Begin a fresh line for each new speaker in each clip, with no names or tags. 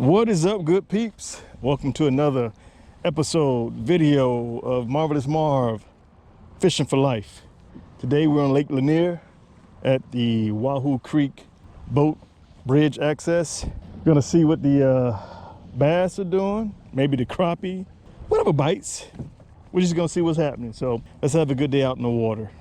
What is up, good peeps? Welcome to another video of Marvelous Marv Fishing for Life. Today we're on Lake Lanier at the Wahoo Creek boat bridge access. Gonna see what the bass are doing, maybe the crappie, whatever bites. We're just gonna see what's happening. So let's have a good day out in the water.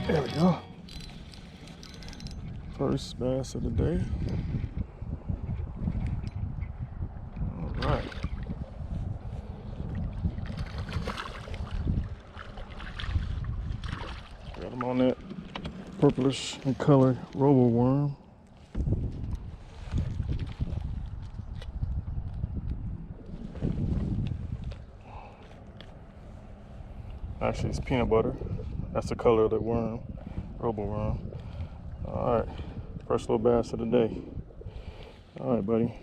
There we go. First bass of the day. All right. Got him on that purplish in color robo worm. Actually, it's peanut butter. That's the color of the worm, robo worm. All right, first little bass of the day. All right, buddy.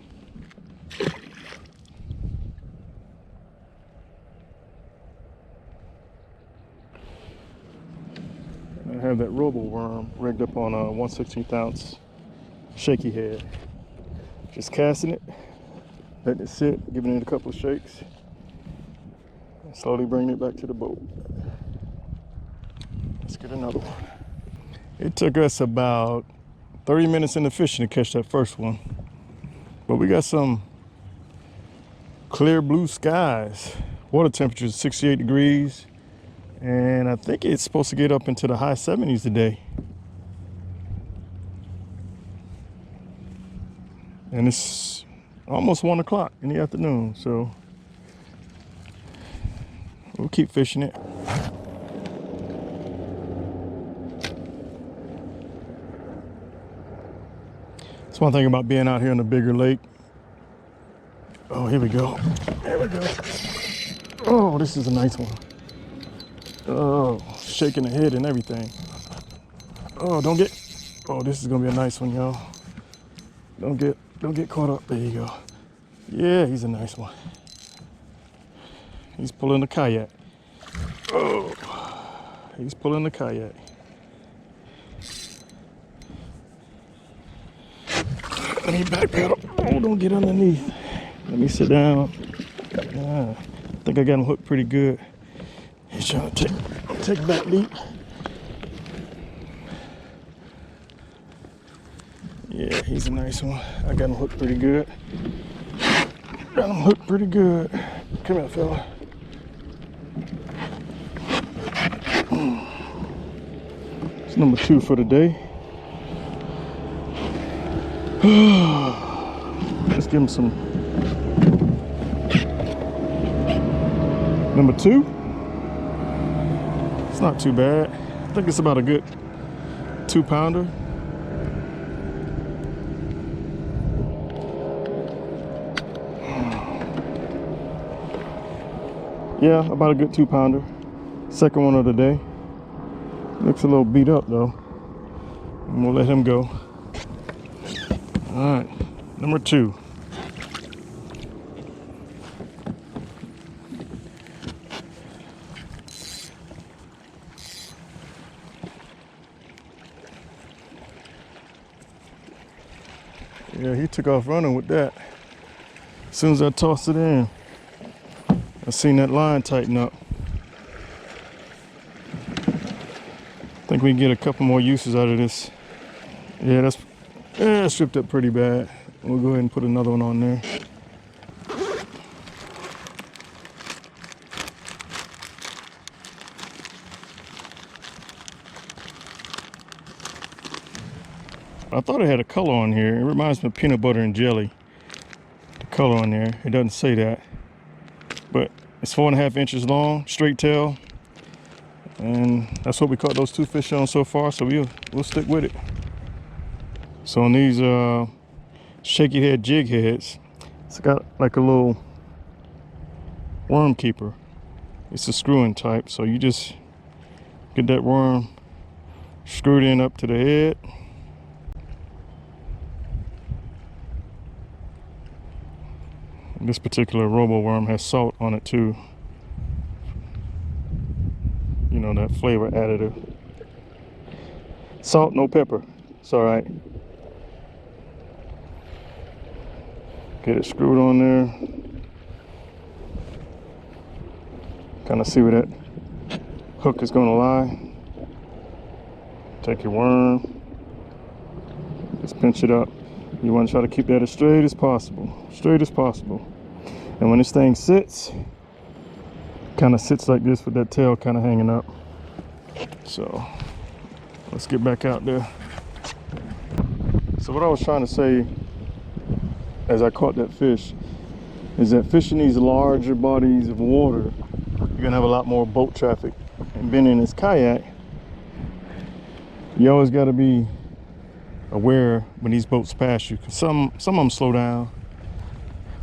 I have that robo worm rigged up on a 1/16 ounce shaky head. Just casting it, letting it sit, giving it a couple of shakes, and slowly bringing it back to the boat. Let's get another one. It took us about 30 minutes into fishing to catch that first one. But we got some clear blue skies. Water temperature is 68 degrees. And I think it's supposed to get up into the high 70s today. And it's almost 1 o'clock in the afternoon. So we'll keep fishing it. That's one thing about being out here in a bigger lake. Oh, here we go. There we go. Oh, this is a nice one. Oh, shaking the head and everything. Oh, don't get. Oh, this is gonna be a nice one, y'all. Don't get caught up. There you go. Yeah, he's a nice one. He's pulling the kayak. Oh, he's pulling the kayak. Let me backpedal. Oh, don't get underneath. Let me sit down. I think I got him hooked pretty good. He's trying to take a back leap. Yeah, he's a nice one. I got him hooked pretty good. Got him hooked pretty good. Come here, fella. It's number 2 for the day. Let's give him some. Number 2. It's not too bad. I think it's about a good 2-pounder. Yeah, about a good 2-pounder. Second one of the day. Looks a little beat up though. And we'll let him go. All right, number 2. Yeah, he took off running with that. As soon as I tossed it in, I seen that line tighten up. I think we can get a couple more uses out of this. Yeah, that's stripped up pretty bad. We'll go ahead and put another one on there. I thought it had a color on here. It reminds me of peanut butter and jelly. The color on there. It doesn't say that. but it's 4.5 inches long, straight tail. And that's what we caught those 2 fish on so far, so we'll stick with it. So on these shaky head jig heads, it's got like a little worm keeper. It's a screw-in type, so you just get that worm screwed in up to the head. This particular robo worm has salt on it too. You know, that flavor additive. Salt, no pepper. It's all right. Get it screwed on there. Kind of see where that hook is going to lie. Take your worm. Just pinch it up. You want to try to keep that as straight as possible. Straight as possible. And when this thing sits, kind of sits like this with that tail kind of hanging up. So let's get back out there. So what I was trying to say as I caught that fish is that fishing these larger bodies of water, you're gonna have a lot more boat traffic. And being in this kayak, you always got to be aware when these boats pass you, because some of them slow down,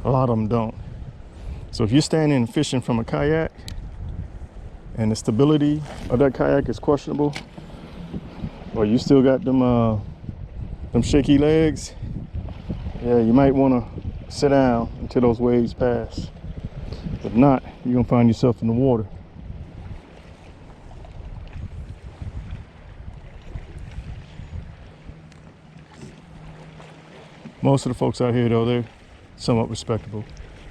a lot of them don't. So if you're standing and fishing from a kayak and the stability of that kayak is questionable, or you still got them shaky legs, yeah, you might want to sit down until those waves pass. If not, you're gonna find yourself in the water. Most of the folks out here, though, they're somewhat respectable.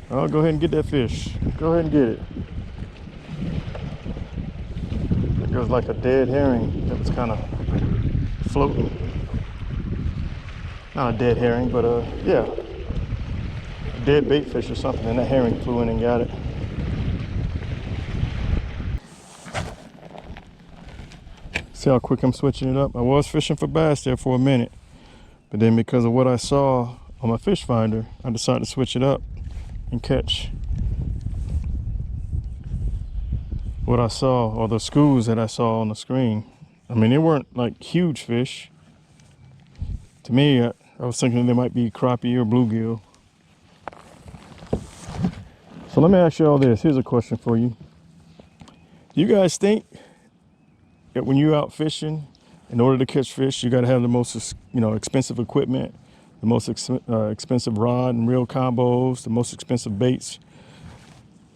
Oh, go ahead and get that fish. Go ahead and get it. It was like a dead herring that was kind of floating. Not a dead herring, but yeah, a dead bait fish or something, and that herring flew in and got it. See how quick I'm switching it up? I was fishing for bass there for a minute, but then because of what I saw on my fish finder, I decided to switch it up and catch what I saw, or the schools that I saw on the screen. I mean, they weren't like huge fish. To me, I was thinking they might be crappie or bluegill. So let me ask you all this. Here's a question for you. Do you guys think that when you're out fishing, in order to catch fish, you got to have the most, expensive equipment, the most expensive rod and reel combos, the most expensive baits?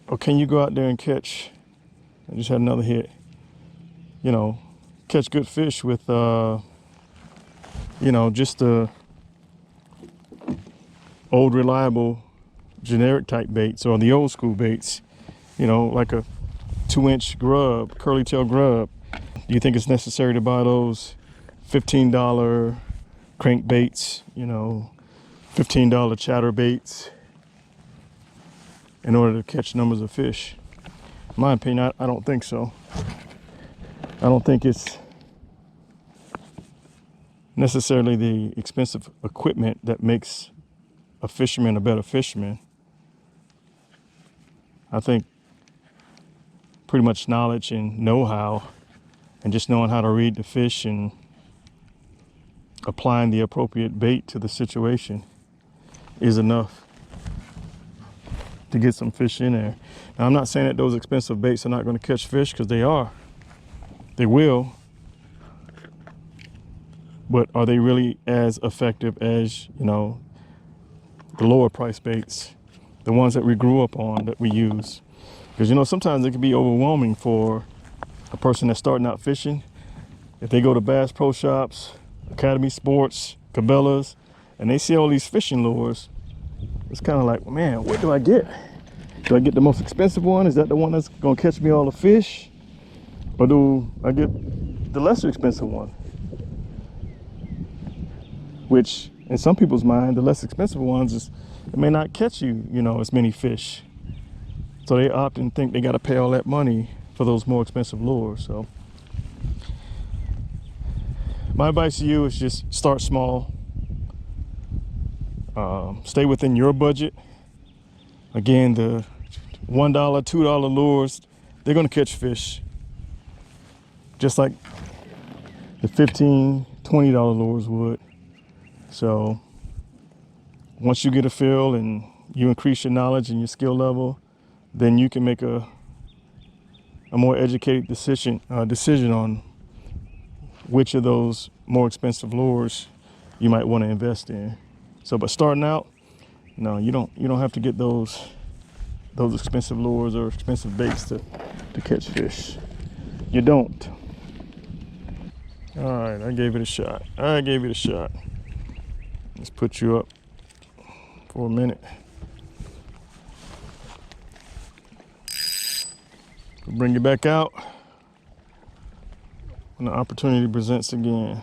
Or can you go out there and catch, I just had another hit, catch good fish with, just the old reliable generic type baits, or the old school baits, like a 2-inch grub, curly tail grub? Do you think it's necessary to buy those $15 crank baits, $15 chatter baits in order to catch numbers of fish? In my opinion, I don't think so. I don't think it's necessarily the expensive equipment that makes a fisherman a better fisherman. I think pretty much knowledge and know-how, and just knowing how to read the fish and applying the appropriate bait to the situation is enough to get some fish in there. Now, I'm not saying that those expensive baits are not going to catch fish, because they are. They will. But are they really as effective as, the lower price baits, the ones that we grew up on, that we use? Because, sometimes it can be overwhelming for a person that's starting out fishing. If they go to Bass Pro Shops, Academy Sports, Cabela's, and they see all these fishing lures, it's kind of like, man, what do I get? Do I get the most expensive one? Is that the one that's gonna catch me all the fish? Or do I get the lesser expensive one? Which, in some people's mind, the less expensive ones it may not catch you, as many fish. So they opt and think they gotta pay all that money for those more expensive lures. So my advice to you is just start small. Stay within your budget. Again, $1, $2 lures, they're gonna catch fish. Just like the $15, $20 lures would. So once you get a feel and you increase your knowledge and your skill level, then you can make a more educated decision on which of those more expensive lures you might want to invest in. So, but starting out, no, you don't have to get those expensive lures or expensive baits to catch fish. You don't. All right, I gave it a shot. Let's put you up for a minute. We'll bring you back out when the opportunity presents again.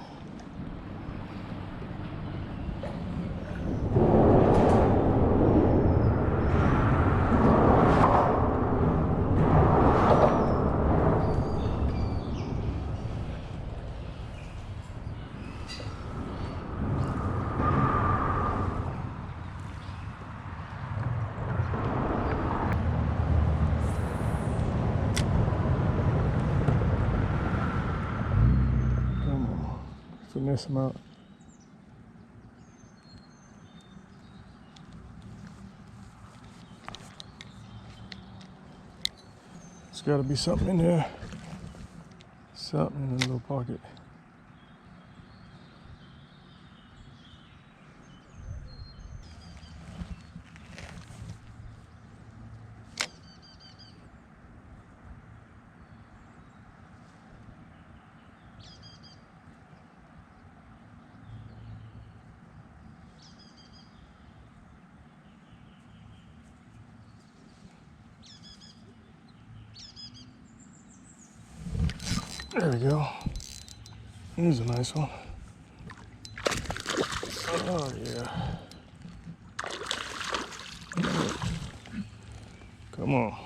Finesse them out. There's got to be something in there. Something in the little pocket. There we go. Here's a nice one. Oh yeah. Come on.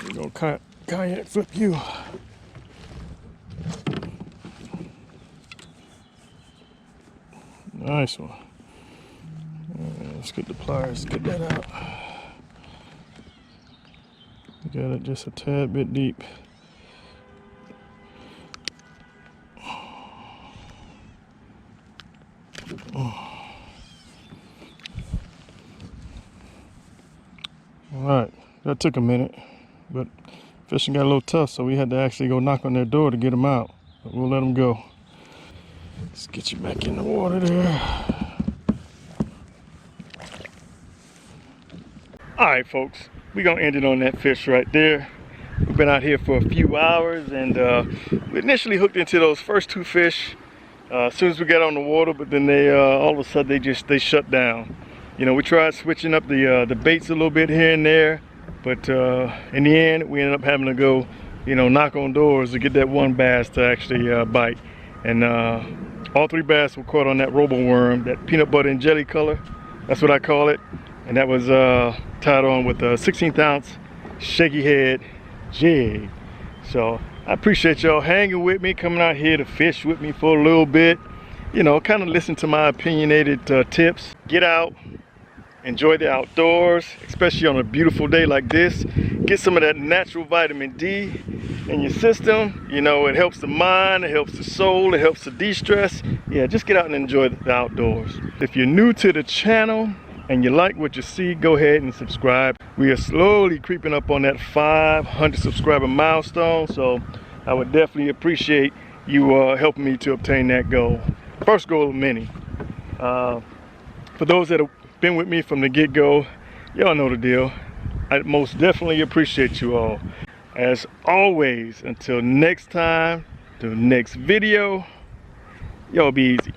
We're gonna kayak flip you. Nice one. Let's get the pliers, get that out. Got it just a tad bit deep. Alright, that took a minute, but fishing got a little tough, so we had to actually go knock on their door to get them out. But we'll let them go. Let's get you back in the water there. Alright folks, we're going to end it on that fish right there. We've been out here for a few hours, and we initially hooked into those first two fish as soon as we got on the water, but then they all of a sudden they shut down. You know, we tried switching up the baits a little bit here and there, but in the end we ended up having to go, you know, knock on doors to get that one bass to actually bite. And all three bass were caught on that robo worm, that peanut butter and jelly color. That's what I call it. And that was tied on with a 16th ounce shaky head jig. So I appreciate y'all hanging with me, coming out here to fish with me for a little bit. You know, kind of listen to my opinionated tips. Get out, enjoy the outdoors, especially on a beautiful day like this. Get some of that natural vitamin D in your system. You know, it helps the mind, it helps the soul, it helps to de-stress. Yeah, just get out and enjoy the outdoors. If you're new to the channel and you like what you see, go ahead and subscribe. We are slowly creeping up on that 500 subscriber milestone, so I would definitely appreciate you helping me to obtain that goal. First goal of many. For those that have been with me from the get-go, y'all know the deal. I most definitely appreciate you all. As always, until next time, the next video, y'all be easy.